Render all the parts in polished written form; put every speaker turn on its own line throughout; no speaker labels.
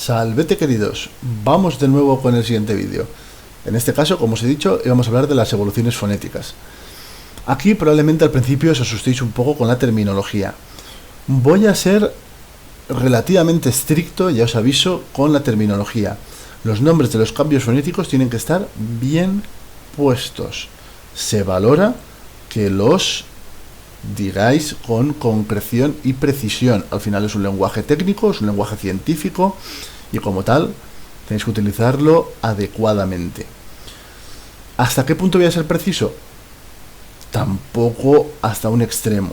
Salvete queridos, vamos de nuevo con el siguiente vídeo. En este caso, como os he dicho, íbamos a hablar de las evoluciones fonéticas. Aquí probablemente al principio os asustéis un poco con la terminología. Voy a ser relativamente estricto, ya os aviso, con la terminología. Los nombres de los cambios fonéticos tienen que estar bien puestos. Se valora que los digáis con concreción y precisión. Al final es un lenguaje técnico, es un lenguaje científico y como tal tenéis que utilizarlo adecuadamente. ¿Hasta qué punto voy a ser preciso? Tampoco hasta un extremo,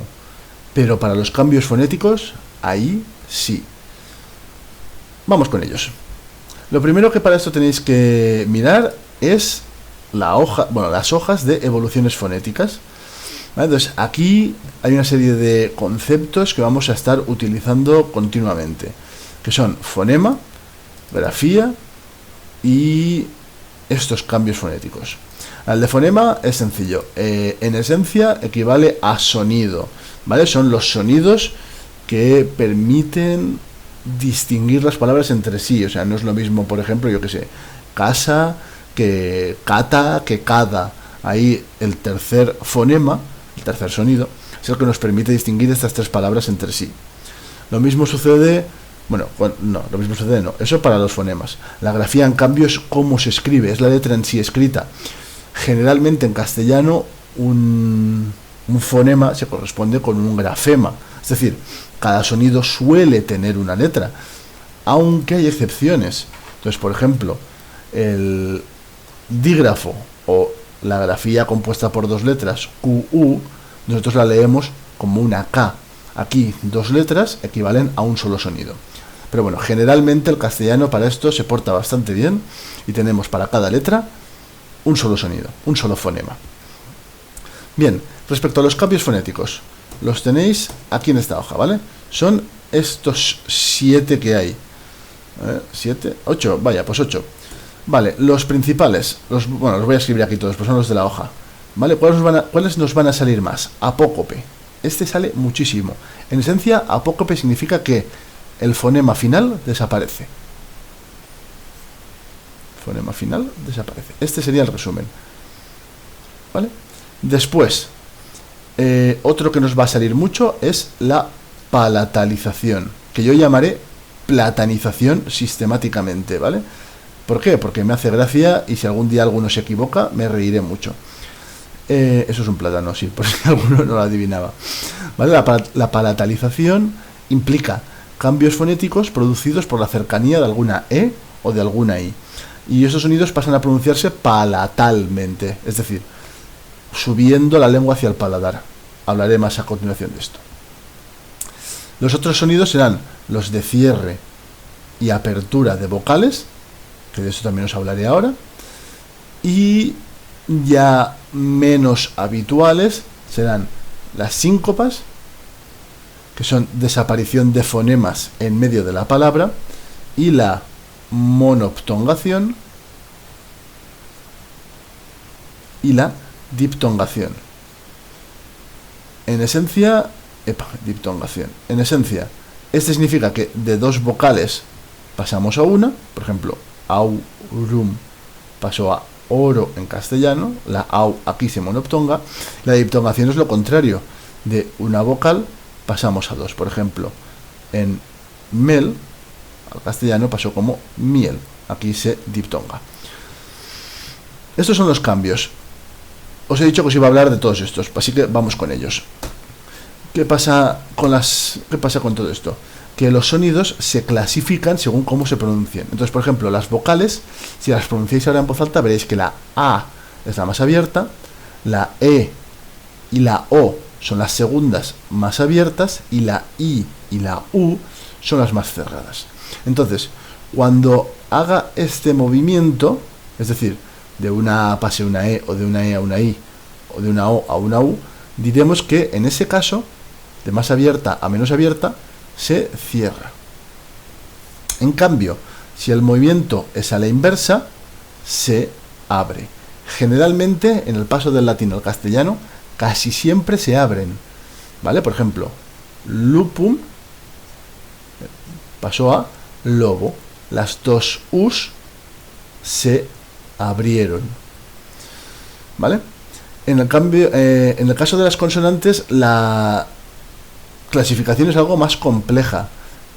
pero para los cambios fonéticos, ahí sí. Vamos con ellos. Lo primero que para esto tenéis que mirar es las hojas de evoluciones fonéticas. ¿Vale? Entonces aquí hay una serie de conceptos que vamos a estar utilizando continuamente, que son fonema, grafía y estos cambios fonéticos. El de fonema es sencillo, en esencia equivale a sonido, ¿vale? Son los sonidos que permiten distinguir las palabras entre sí. O sea, no es lo mismo, por ejemplo, yo que sé, casa que cata que cada. Ahí el tercer fonema, el tercer sonido, es el que nos permite distinguir estas tres palabras entre sí. Lo mismo sucede, eso para los fonemas. La grafía, en cambio, es cómo se escribe, es la letra en sí escrita. Generalmente en castellano un fonema se corresponde con un grafema, es decir, cada sonido suele tener una letra, aunque hay excepciones. Entonces, por ejemplo, el dígrafo o la grafía compuesta por dos letras, QU, nosotros la leemos como una K. Aquí dos letras equivalen a un solo sonido. Pero bueno, generalmente el castellano para esto se porta bastante bien y tenemos para cada letra un solo sonido, un solo fonema. Bien, respecto a los cambios fonéticos, los tenéis aquí en esta hoja, ¿vale? Son estos 7 que hay. 7, 8, vaya, pues 8. Vale, los principales, los voy a escribir aquí todos, pues son los de la hoja. ¿Vale? ¿Cuáles nos van a salir más? Apócope. Este sale muchísimo. En esencia, apócope significa que el fonema final desaparece. Fonema final desaparece. Este sería el resumen. ¿Vale? Después, otro que nos va a salir mucho es la palatalización, que yo llamaré platanización sistemáticamente, ¿vale? ¿Por qué? Porque me hace gracia y si algún día alguno se equivoca, me reiré mucho. Eso es un plátano, sí, por si alguno no lo adivinaba. ¿Vale? La palatalización implica cambios fonéticos producidos por la cercanía de alguna E o de alguna I. Y estos sonidos pasan a pronunciarse palatalmente, es decir, subiendo la lengua hacia el paladar. Hablaré más a continuación de esto. Los otros sonidos serán los de cierre y apertura de vocales, que de eso también os hablaré ahora, y ya menos habituales serán las síncopas, que son desaparición de fonemas en medio de la palabra, y la monoptongación y la diptongación. En esencia, diptongación. En esencia, este significa que de dos vocales pasamos a una, por ejemplo, aurum pasó a oro en castellano, la au aquí se monoptonga. La diptongación es lo contrario, de una vocal pasamos a dos, por ejemplo, en mel al castellano pasó como miel, aquí se diptonga. Estos son los cambios. Os he dicho que os iba a hablar de todos estos, así que vamos con ellos. ¿Qué pasa con todo esto? Que los sonidos se clasifican según cómo se pronuncien. Entonces, por ejemplo, las vocales, si las pronunciáis ahora en voz alta, veréis que la A es la más abierta, la E y la O son las segundas más abiertas y la I y la U son las más cerradas. Entonces, cuando haga este movimiento, es decir, de una A pase una E, o de una E a una I, o de una O a una U, diremos que en ese caso, de más abierta a menos abierta, se cierra. En cambio, si el movimiento es a la inversa, se abre. Generalmente, en el paso del latín al castellano, casi siempre se abren. ¿Vale? Por ejemplo, lupum pasó a lobo. las dos U's se abrieron. ¿Vale? En el caso de las consonantes, la clasificación es algo más compleja,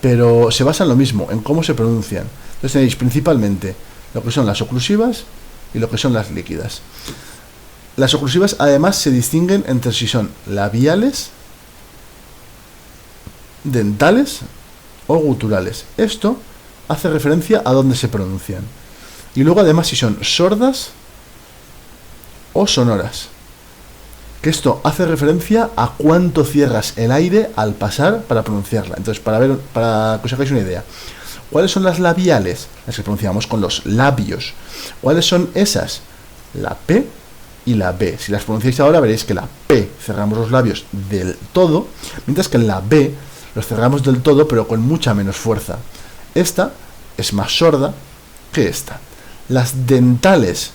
pero se basa en lo mismo, en cómo se pronuncian. Entonces tenéis principalmente lo que son las oclusivas y lo que son las líquidas. Las oclusivas además se distinguen entre si son labiales, dentales o guturales. Esto hace referencia a dónde se pronuncian. Y luego además si son sordas o sonoras. Que esto hace referencia a cuánto cierras el aire al pasar para pronunciarla. Entonces, para que os hagáis una idea. ¿Cuáles son las labiales? Las que pronunciamos con los labios. ¿Cuáles son esas? La P y la B. Si las pronunciáis ahora veréis que la P cerramos los labios del todo, mientras que en la B los cerramos del todo pero con mucha menos fuerza. Esta es más sorda que esta. Las dentales,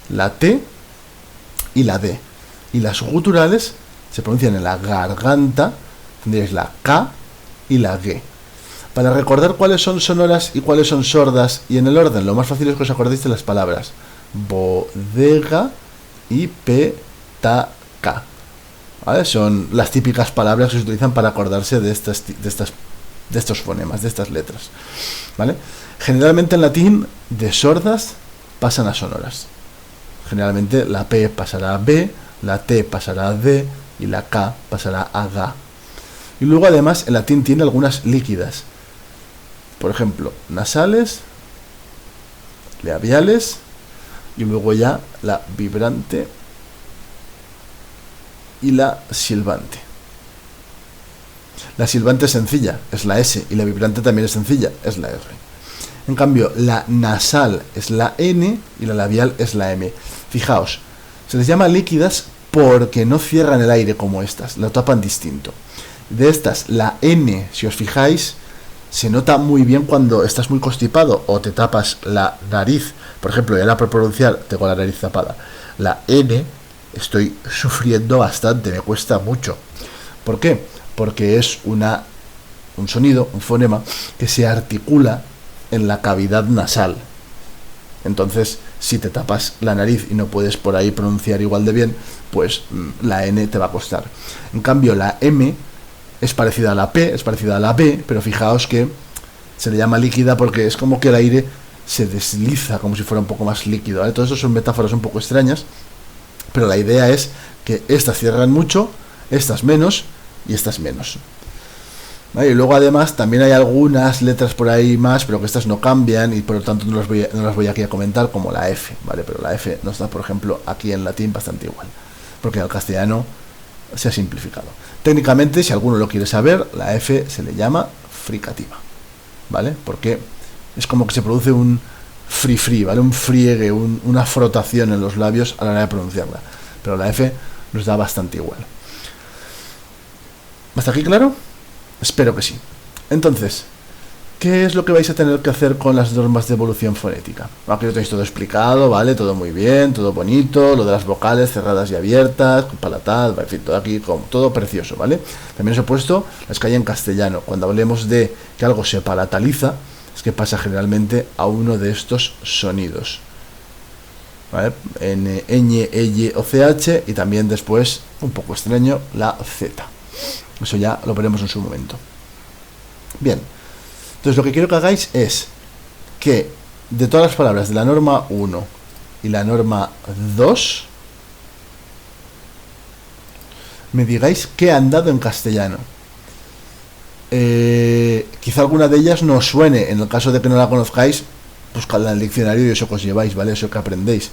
la T y la D. Y las guturales se pronuncian en la garganta, tendréis la K y la G. Para recordar cuáles son sonoras y cuáles son sordas, y en el orden, lo más fácil es que os acordéis de las palabras bodega y petaca. ¿Vale? Son las típicas palabras que se utilizan para acordarse de estos fonemas, de estas letras. ¿Vale? Generalmente en latín, de sordas pasan a sonoras. Generalmente la P pasará a B, la T pasará a D y la K pasará a GA. Y luego además el latín tiene algunas líquidas. Por ejemplo, nasales, labiales y luego ya la vibrante y la silbante. La silbante es sencilla, es la S, y la vibrante también es sencilla, es la R. En cambio, la nasal es la N y la labial es la M. Fijaos, se les llama líquidas porque no cierran el aire como estas, lo tapan distinto. De estas, la N, si os fijáis, se nota muy bien cuando estás muy constipado o te tapas la nariz. Por ejemplo, y ahora por pronunciar tengo la nariz tapada. La N estoy sufriendo bastante, me cuesta mucho. ¿Por qué? Porque es un sonido, un fonema, que se articula en la cavidad nasal. Entonces, si te tapas la nariz y no puedes por ahí pronunciar igual de bien, pues la N te va a costar. En cambio, la M es parecida a la P, es parecida a la B, pero fijaos que se le llama líquida porque es como que el aire se desliza como si fuera un poco más líquido, ¿vale? Todo eso son metáforas un poco extrañas, pero la idea es que estas cierran mucho, estas menos y estas menos. ¿Vale? Y luego además también hay algunas letras por ahí más, pero que estas no cambian y por lo tanto no las voy aquí a comentar, como la F, ¿vale? Pero la F nos da, por ejemplo, aquí en latín bastante igual, porque al castellano se ha simplificado. Técnicamente, si alguno lo quiere saber, la F se le llama fricativa, ¿vale? Porque es como que se produce un free, ¿vale? Un friegue, una frotación en los labios a la hora de pronunciarla. Pero la F nos da bastante igual. ¿Hasta aquí claro? Espero que sí. Entonces, ¿qué es lo que vais a tener que hacer con las normas de evolución fonética? Aquí lo tenéis todo explicado, ¿vale? Todo muy bien, todo bonito, lo de las vocales cerradas y abiertas, palatal, en fin, todo aquí, todo precioso, ¿vale? También os he puesto las que hay en castellano. Cuando hablemos de que algo se palataliza, es que pasa generalmente a uno de estos sonidos, ¿vale? N, ñ, ey o ch, y también después, un poco extraño, la z. Eso ya lo veremos en su momento. Bien. Entonces lo que quiero que hagáis es que de todas las palabras de la norma 1 y la norma 2 me digáis qué han dado en castellano. Quizá alguna de ellas no os suene. En el caso de que no la conozcáis, buscadla en el diccionario y eso que os lleváis, ¿vale? Eso que aprendéis.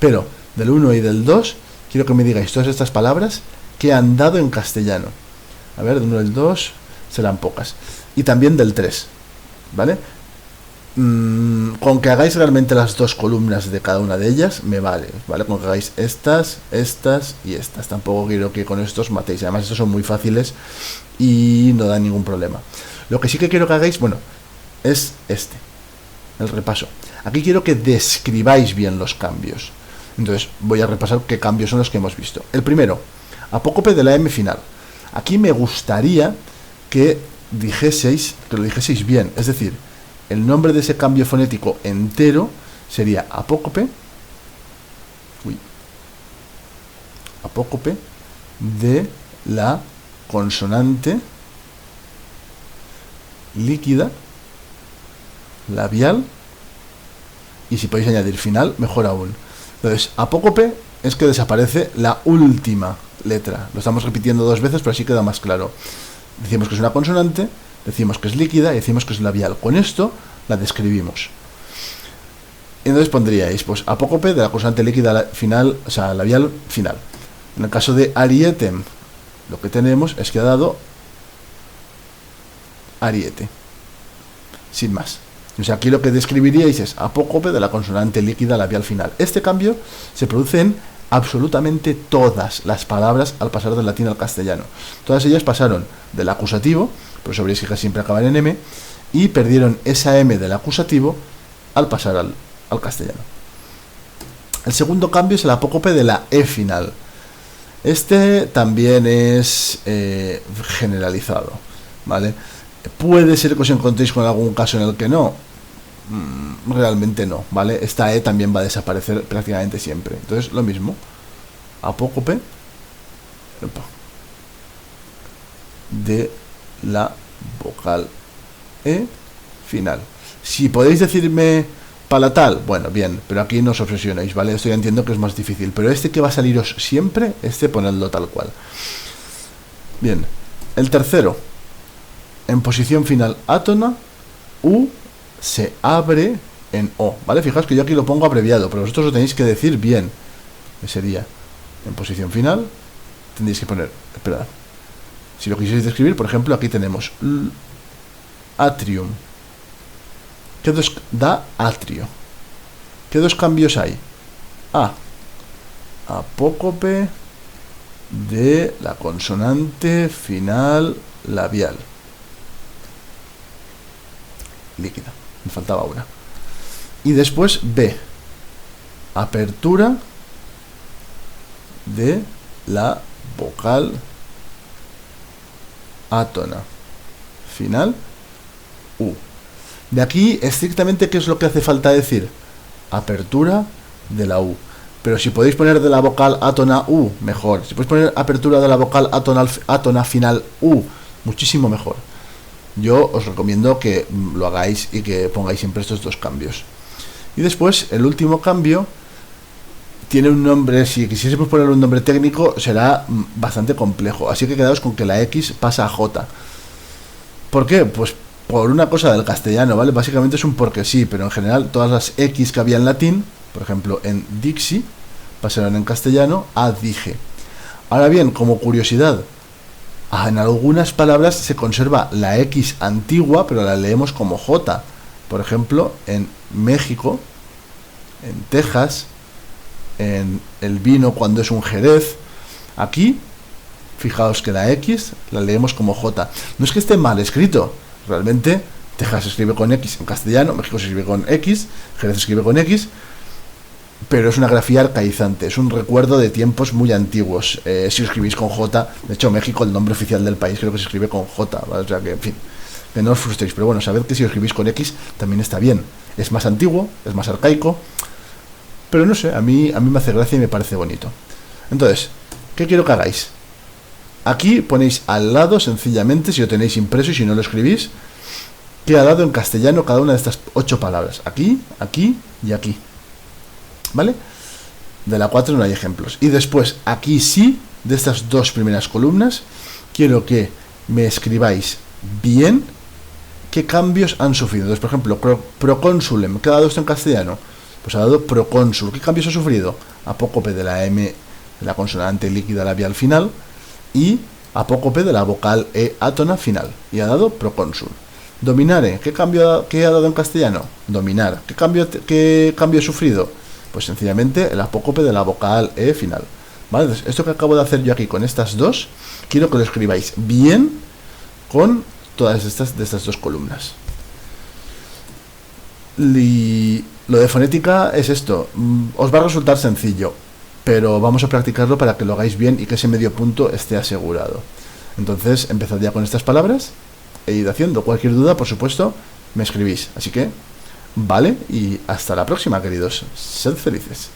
Pero del 1 y del 2 quiero que me digáis todas estas palabras que han dado en castellano. A ver, del 1 y del 2 serán pocas. Y también del 3, ¿vale? Con que hagáis realmente las dos columnas de cada una de ellas, me vale, ¿vale? Con que hagáis estas, estas y estas. Tampoco quiero que con estos matéis. Además, estos son muy fáciles y no dan ningún problema. Lo que sí que quiero que hagáis, bueno, es el repaso. Aquí quiero que describáis bien los cambios. Entonces, voy a repasar qué cambios son los que hemos visto. El primero, apócope de la M final. Aquí me gustaría que lo dijeseis bien, es decir, el nombre de ese cambio fonético entero sería apócope, apócope de la consonante líquida labial, y si podéis añadir final, mejor aún. Entonces, apócope es que desaparece la última letra. Lo estamos repitiendo dos veces, pero así queda más claro. Decimos que es una consonante, decimos que es líquida y decimos que es labial. Con esto la describimos. Entonces pondríais, pues, apócope de la consonante líquida final, o sea, labial final. En el caso de arietem, lo que tenemos es que ha dado ariete, sin más. O sea, aquí lo que describiríais es apócope de la consonante líquida labial final. Este cambio se produce en absolutamente todas las palabras al pasar del latín al castellano. Todas ellas pasaron del acusativo, pero sabréis que casi siempre acaban en M, y perdieron esa M del acusativo al pasar al castellano. El segundo cambio es el apócope de la E final. Este también es generalizado, ¿vale? Puede ser que os encontréis con algún caso en el que no. Realmente no, ¿vale? Esta E también va a desaparecer prácticamente siempre. Entonces, lo mismo. Apócope de la vocal E final. Si podéis decirme palatal, bueno, bien, pero aquí no os obsesionéis, ¿vale? Esto ya entiendo que es más difícil, pero este que va a saliros siempre, este ponedlo tal cual. Bien, el tercero, en posición final átona, U se abre en O, ¿vale? Fijaos que yo aquí lo pongo abreviado, pero vosotros lo tenéis que decir bien. Que sería, en posición final, tendréis que poner, esperad, si lo quisierais describir, por ejemplo, aquí tenemos atrium. ¿Qué da atrio? ¿Qué dos cambios hay? Apócope de la consonante final labial líquida. Me faltaba una. Y después B. Apertura de la vocal átona final U. De aquí, estrictamente, ¿qué es lo que hace falta decir? Apertura de la U. Pero si podéis poner de la vocal átona U, mejor. Si podéis poner apertura de la vocal átona final U, muchísimo mejor. Yo os recomiendo que lo hagáis y que pongáis siempre estos dos cambios. Y después, el último cambio tiene un nombre, si quisiésemos poner un nombre técnico, será bastante complejo. Así que quedaos con que la X pasa a J. ¿Por qué? Pues por una cosa del castellano, ¿vale? Básicamente es un porque sí, pero en general todas las X que había en latín, por ejemplo en dixi, pasaron en castellano a dije. Ahora bien, como curiosidad, en algunas palabras se conserva la X antigua, pero la leemos como J. Por ejemplo, en México, en Texas, en el vino cuando es un jerez. Aquí, fijaos que la X la leemos como J. No es que esté mal escrito. Realmente, Texas se escribe con X en castellano, México se escribe con X, Jerez se escribe con X, pero es una grafía arcaizante, es un recuerdo de tiempos muy antiguos. Si escribís con J, de hecho México, el nombre oficial del país, creo que se escribe con J, ¿vale? O sea que, en fin, que no os frustréis, pero bueno, sabed que si escribís con X también está bien. Es más antiguo, es más arcaico, pero no sé, a mí me hace gracia y me parece bonito. Entonces, ¿qué quiero que hagáis? Aquí ponéis al lado, sencillamente, si lo tenéis impreso y si no lo escribís, que ha dado en castellano cada una de estas 8 palabras. Aquí, aquí y aquí. ¿Vale? De la 4 no hay ejemplos. Y después, aquí sí, de estas 2 primeras columnas, quiero que me escribáis bien qué cambios han sufrido. Entonces, por ejemplo, procónsulem, ¿qué ha dado esto en castellano? Pues ha dado procónsul. ¿Qué cambios ha sufrido? Apócope de la M, de la consonante líquida labial final, y apócope de la vocal E átona final. Y ha dado procónsul. Dominare, ¿qué ha dado en castellano? Dominar. ¿Qué cambio ha sufrido? Pues sencillamente el apócope de la vocal E final. ¿Vale? Entonces, esto que acabo de hacer yo aquí con estas dos, quiero que lo escribáis bien con todas estas 2 columnas. Y lo de fonética es esto. Os va a resultar sencillo, pero vamos a practicarlo para que lo hagáis bien y que ese medio punto esté asegurado. Entonces, empezad ya con estas palabras e id haciendo. Cualquier duda, por supuesto, me escribís. Así que, vale, y hasta la próxima, queridos. Sed felices.